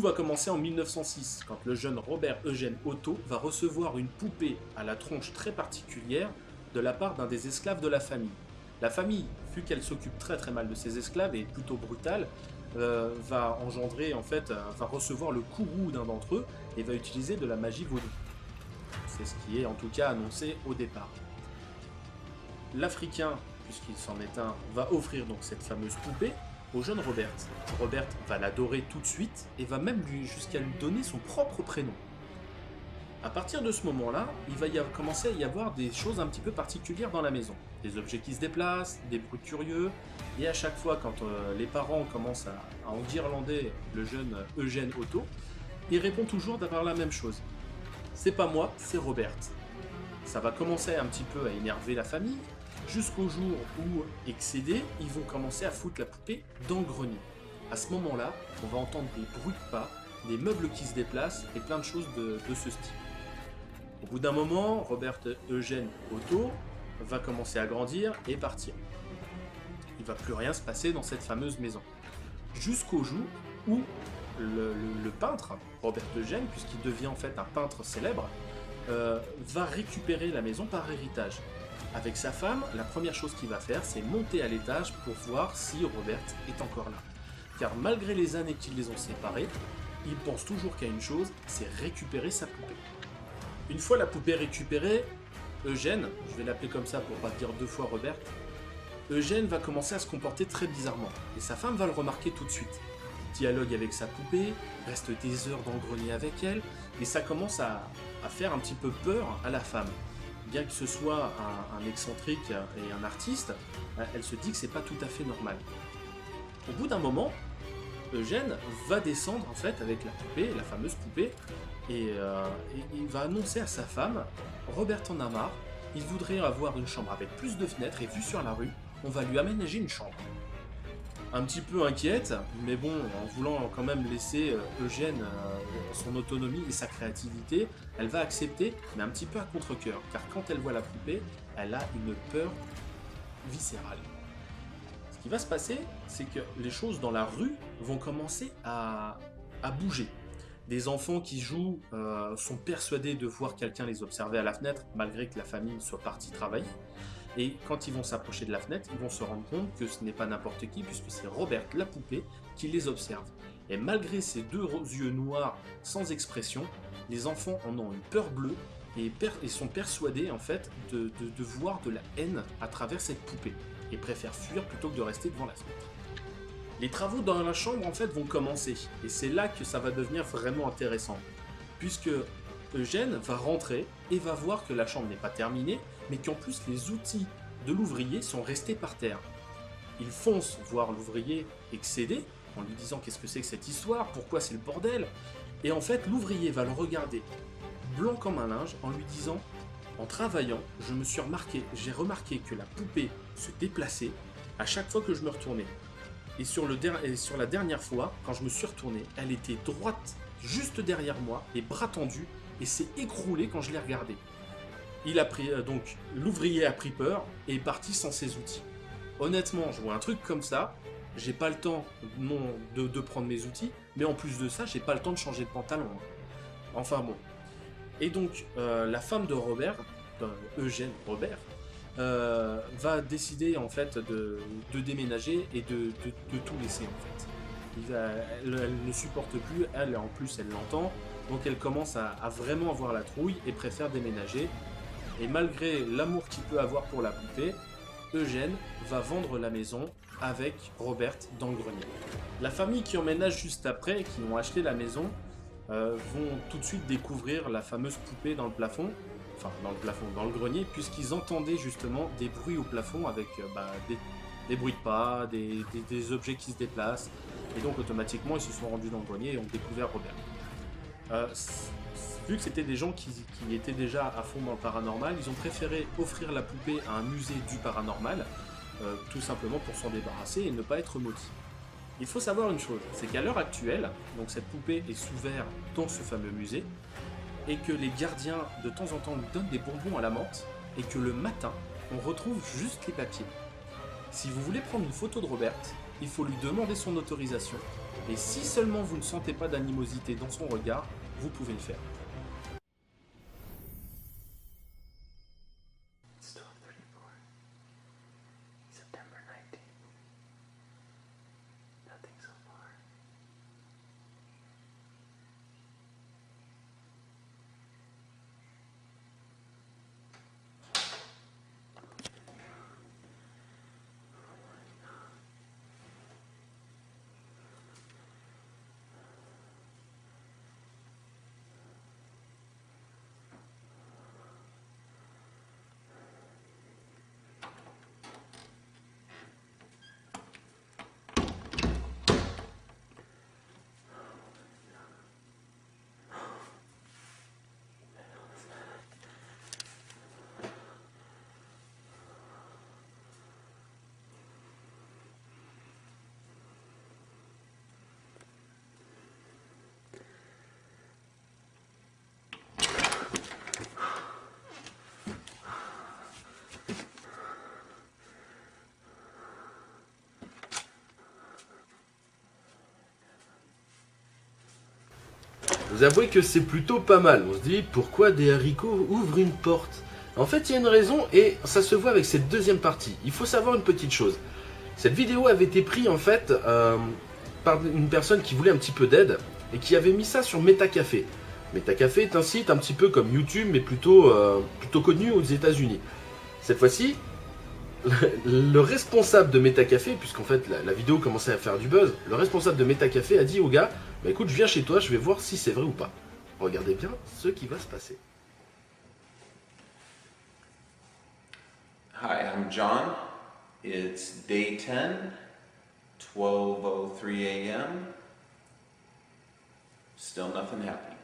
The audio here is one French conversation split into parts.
va commencer en 1906, quand le jeune Robert Eugène Otto va recevoir une poupée à la tronche très particulière de la part d'un des esclaves de la famille. La famille, vu qu'elle s'occupe très très mal de ses esclaves et est plutôt brutale, va engendrer en fait, va recevoir le courroux d'un d'entre eux et va utiliser de la magie vaudou. C'est ce qui est en tout cas annoncé au départ. L'Africain, puisqu'il s'en est un, va offrir donc cette fameuse poupée au jeune Robert. Robert va l'adorer tout de suite et va même jusqu'à lui donner son propre prénom. À partir de ce moment-là, il va commencer à y avoir des choses un petit peu particulières dans la maison. Des objets qui se déplacent, des bruits curieux, et à chaque fois quand les parents commencent à enguirlander le jeune Eugène Otto, il répond toujours d'avoir la même chose. C'est pas moi, c'est Robert. Ça va commencer un petit peu à énerver la famille, jusqu'au jour où, excédés, ils vont commencer à foutre la poupée dans le grenier. À ce moment-là, on va entendre des bruits de pas, des meubles qui se déplacent et plein de choses de ce style. Au bout d'un moment, Robert Eugène Otto va commencer à grandir et partir. Il ne va plus rien se passer dans cette fameuse maison. Jusqu'au jour où le peintre, Robert Eugène, puisqu'il devient en fait un peintre célèbre, va récupérer la maison par héritage. Avec sa femme, la première chose qu'il va faire, c'est monter à l'étage pour voir si Robert est encore là. Car malgré les années qui les ont séparés, il pense toujours qu'à une chose, c'est récupérer sa poupée. Une fois la poupée récupérée, Eugène, je vais l'appeler comme ça pour pas dire deux fois Robert, Eugène va commencer à se comporter très bizarrement, et sa femme va le remarquer tout de suite. Il dialogue avec sa poupée, reste des heures dans le grenier avec elle, et ça commence à faire un petit peu peur à la femme. Bien que ce soit un excentrique et un artiste, elle se dit que c'est pas tout à fait normal. Au bout d'un moment, Eugène va descendre en fait avec la poupée, la fameuse poupée, et il va annoncer à sa femme, Robert en a marre, il voudrait avoir une chambre avec plus de fenêtres et vue sur la rue, on va lui aménager une chambre. Un petit peu inquiète, mais bon, en voulant quand même laisser Eugène son autonomie et sa créativité, elle va accepter, mais un petit peu à contre-cœur, car quand elle voit la poupée, elle a une peur viscérale. Ce qui va se passer, c'est que les choses dans la rue vont commencer à bouger. Des enfants qui jouent sont persuadés de voir quelqu'un les observer à la fenêtre, malgré que la famille soit partie travailler. Et quand ils vont s'approcher de la fenêtre, ils vont se rendre compte que ce n'est pas n'importe qui, puisque c'est Robert la poupée qui les observe. Et malgré ses deux yeux noirs sans expression, les enfants en ont une peur bleue et sont persuadés en fait de voir de la haine à travers cette poupée et préfèrent fuir plutôt que de rester devant la fenêtre. Les travaux dans la chambre en fait vont commencer et c'est là que ça va devenir vraiment intéressant, puisque Eugène va rentrer et va voir que la chambre n'est pas terminée, mais qu'en plus les outils de l'ouvrier sont restés par terre. Il fonce voir l'ouvrier excédé, en lui disant qu'est-ce que c'est que cette histoire, pourquoi c'est le bordel, et en fait l'ouvrier va le regarder blanc comme un linge en lui disant en travaillant, j'ai remarqué que la poupée se déplaçait à chaque fois que je me retournais. Et sur la dernière fois, quand je me suis retourné, elle était droite juste derrière moi, les bras tendus, et s'est écroulée quand je l'ai regardée. Donc l'ouvrier a pris peur et est parti sans ses outils. Honnêtement, je vois un truc comme ça, j'ai pas le temps de prendre mes outils, mais en plus de ça, j'ai pas le temps de changer de pantalon. Enfin bon. Et donc la femme de Robert, Eugène Robert, va décider en fait de déménager et de tout laisser en fait. Elle ne supporte plus, elle en plus elle l'entend, donc elle commence à vraiment avoir la trouille et préfère déménager. Et malgré l'amour qu'il peut avoir pour la poupée, Eugène va vendre la maison avec Robert dans le grenier. La famille qui emménage juste après, qui ont acheté la maison, vont tout de suite découvrir la fameuse poupée dans le plafond, dans le grenier, puisqu'ils entendaient justement des bruits au plafond avec des bruits de pas, des objets qui se déplacent, et donc automatiquement ils se sont rendus dans le grenier et ont découvert Robert. Vu que c'était des gens qui étaient déjà à fond dans le paranormal, ils ont préféré offrir la poupée à un musée du paranormal, tout simplement pour s'en débarrasser et ne pas être maudit. Il faut savoir une chose, c'est qu'à l'heure actuelle, donc cette poupée est sous verre dans ce fameux musée, et que les gardiens de temps en temps lui donnent des bonbons à la menthe, et que le matin, on retrouve juste les papiers. Si vous voulez prendre une photo de Robert, il faut lui demander son autorisation, Et si seulement vous ne sentez pas d'animosité dans son regard, vous pouvez le faire. Vous avouez que c'est plutôt pas mal. On se dit pourquoi des haricots ouvrent une porte. En fait, il y a une raison et ça se voit avec cette deuxième partie. Il faut savoir une petite chose. Cette vidéo avait été prise en fait par une personne qui voulait un petit peu d'aide et qui avait mis ça sur Metacafé. Metacafé est un site un petit peu comme YouTube mais plutôt connu aux États-Unis. Cette fois-ci, le responsable de Metacafé, puisqu'en fait la vidéo commençait à faire du buzz, le responsable de Metacafé a dit au gars, bah écoute, je viens chez toi, je vais voir si c'est vrai ou pas. Regardez bien ce qui va se passer. Hi, I'm John. It's day 10, 12:03 a.m. Still nothing happening.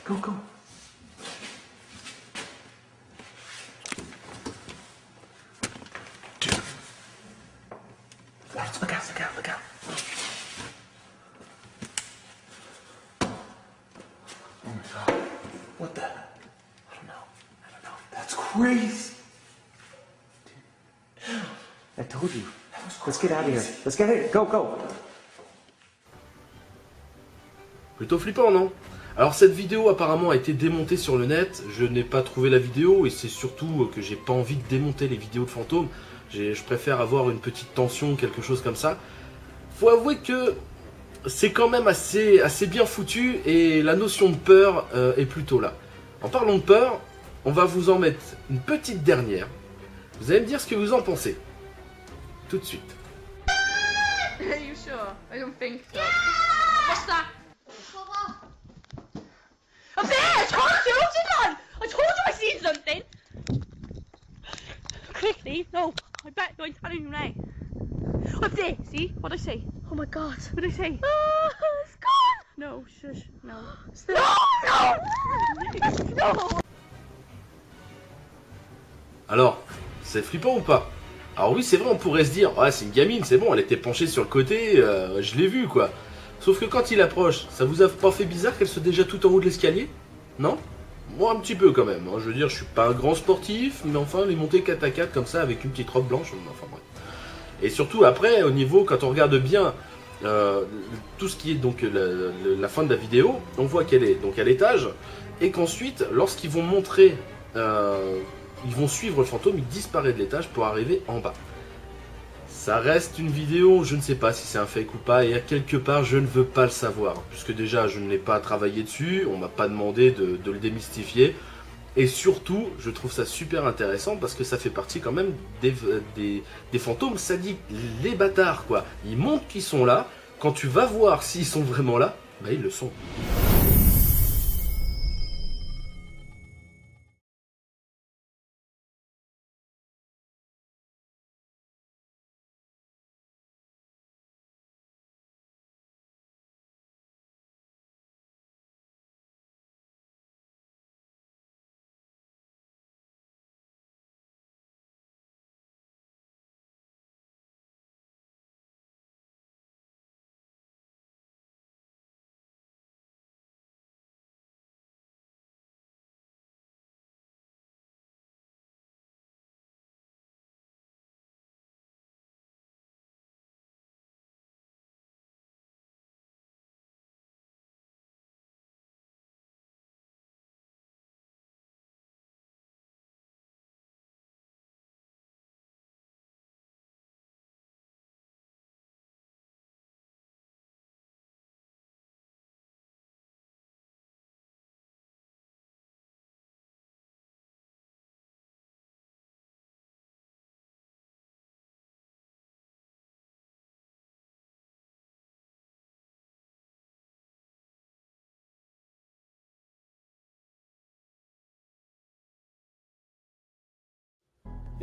Go, go. Dude. Look out, look out, look out. Oh my god. What the? I don't know. That's crazy. Dude. I told you. Let's get out of here. Let's get it. Go, go. Plutôt flippant, non? Alors cette vidéo apparemment a été démontée sur le net, je n'ai pas trouvé la vidéo et c'est surtout que j'ai pas envie de démonter les vidéos de fantômes, je préfère avoir une petite tension, quelque chose comme ça. Faut avouer que c'est quand même assez bien foutu et la notion de peur est plutôt là. En parlant de peur, on va vous en mettre une petite dernière, vous allez me dire ce que vous en pensez, tout de suite. Are you sure? I don't think so. What's that? Up there! I told you! Hold on! I told you I seen something! Quickly! No! I bet I'm telling you now. Up there! See? What'd I say? Oh my god! What'd I say? It's gone! No, shush. No. No! No! Alors, c'est flippant ou pas? Alors oui, c'est vrai, on pourrait se dire, ah, c'est une gamine, c'est bon, elle était penchée sur le côté, je l'ai vue quoi. Sauf que quand il approche, ça vous a pas fait bizarre qu'elle soit déjà tout en haut de l'escalier? Non? Moi un petit peu quand même, hein. Je veux dire, je suis pas un grand sportif, mais enfin, les montées 4 à 4 comme ça, avec une petite robe blanche, enfin bref. Et surtout après, au niveau, quand on regarde bien tout ce qui est donc la fin de la vidéo, on voit qu'elle est donc à l'étage, et qu'ensuite, lorsqu'ils vont montrer, ils vont suivre le fantôme, il disparaît de l'étage pour arriver en bas. Ça reste une vidéo, je ne sais pas si c'est un fake ou pas, et à quelque part je ne veux pas le savoir, puisque déjà je ne l'ai pas travaillé dessus, on m'a pas demandé de le démystifier, Et surtout, je trouve ça super intéressant parce que ça fait partie quand même des fantômes sadiques, les bâtards quoi. Ils montrent qu'ils sont là, quand tu vas voir s'ils sont vraiment là, bah ils le sont.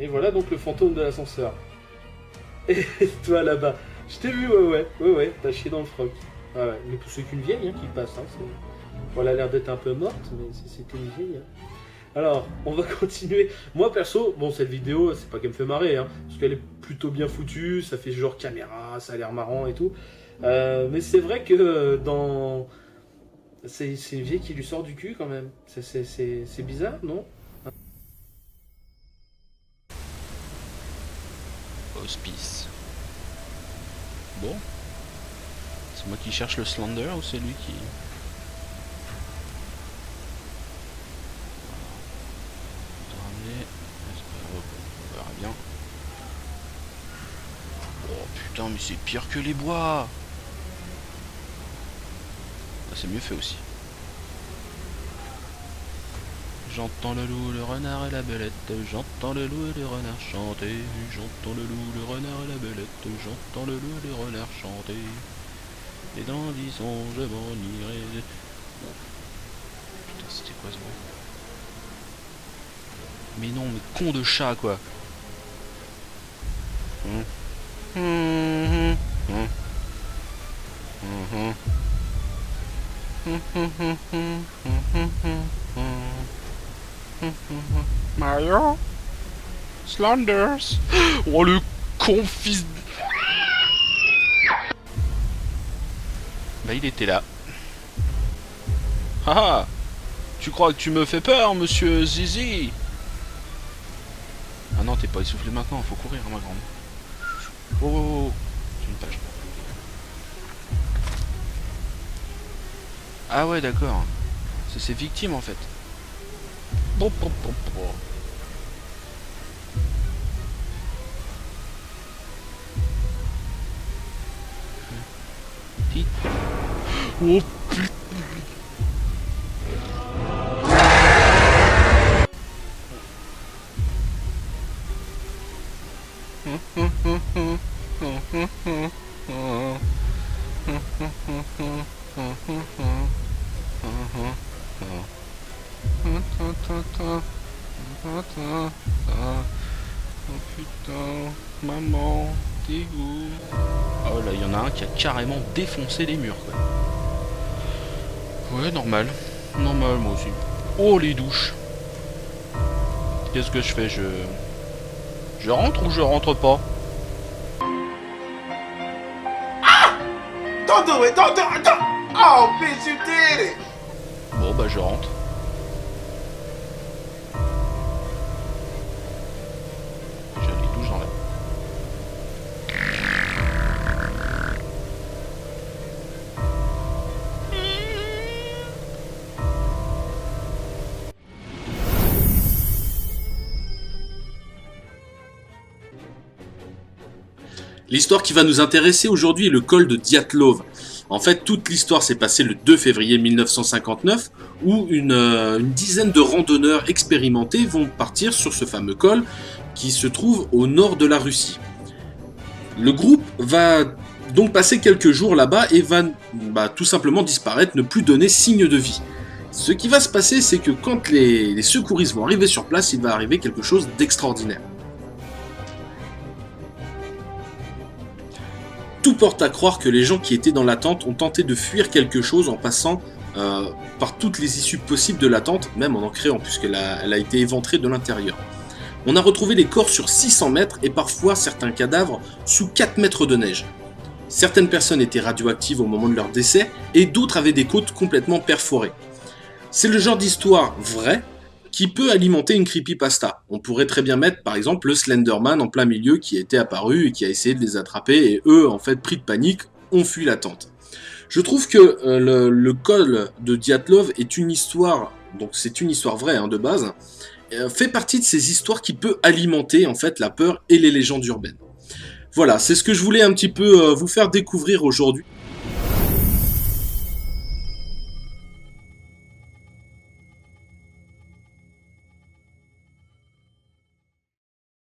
Et voilà donc le fantôme de l'ascenseur. Et toi là-bas, je t'ai vu, ouais, t'as chié dans le froc. Ah ouais, mais c'est qu'une vieille qui passe. Hein, bon, elle a l'air d'être un peu morte, mais c'était une vieille. Hein. Alors, on va continuer. Moi perso, bon, cette vidéo, c'est pas qu'elle me fait marrer, hein, parce qu'elle est plutôt bien foutue, ça fait genre caméra, ça a l'air marrant et tout. Mais c'est vrai que dans. C'est une vieille qui lui sort du cul quand même. C'est bizarre, non? Hospice. Bon. C'est moi qui cherche le Slender ou c'est lui qui... Ramener. On verra bien. Oh putain, mais c'est pire que les bois. Ah, c'est mieux fait aussi. J'entends le loup, le renard et la belette. J'entends le loup et le renard chanter. J'entends le loup, le renard et la belette. J'entends le loup et le renard chanter. Et dans 10 ans, je m'en irai. Oh. Putain, c'était quoi ce bruit? Mais non, mais con de chat, quoi. Mario Slanders. Oh le con fils de... Bah il était là. Haha. Tu crois que tu me fais peur, monsieur Zizi? Ah non, t'es pas essoufflé maintenant, faut courir, ma grande. Oh, j'ai une page. Ah ouais, d'accord. C'est ses victimes en fait. Bon. Oh putain. Oh putain, maman, dégoût. Oh là, il y en a un qui a carrément défoncé les murs, quoi. Ouais, normal. Normal, moi aussi. Oh, les douches. Qu'est-ce que je fais? Je rentre ou je rentre pas? Don't do it! Don't do it! Don't. Oh, bitch, you did it! Bon, bah, je rentre. J'ai les douches dans la... L'histoire qui va nous intéresser aujourd'hui est le col de Dyatlov. En fait, toute l'histoire s'est passée le 2 février 1959, où une dizaine de randonneurs expérimentés vont partir sur ce fameux col qui se trouve au nord de la Russie. Le groupe va donc passer quelques jours là-bas et va tout simplement disparaître, ne plus donner signe de vie. Ce qui va se passer, c'est que quand les secouristes vont arriver sur place, il va arriver quelque chose d'extraordinaire. Tout porte à croire que les gens qui étaient dans la tente ont tenté de fuir quelque chose en passant par toutes les issues possibles de la tente, même en créant, puisqu'elle a été éventrée de l'intérieur. On a retrouvé les corps sur 600 mètres et parfois certains cadavres sous 4 mètres de neige. Certaines personnes étaient radioactives au moment de leur décès et d'autres avaient des côtes complètement perforées. C'est le genre d'histoire vraie qui peut alimenter une creepypasta. On pourrait très bien mettre par exemple le Slenderman en plein milieu qui était apparu et qui a essayé de les attraper et eux, en fait, pris de panique, ont fui la tente. Je trouve que le col de Dyatlov est une histoire, donc c'est une histoire vraie de base, fait partie de ces histoires qui peut alimenter en fait la peur et les légendes urbaines. Voilà, c'est ce que je voulais un petit peu vous faire découvrir aujourd'hui.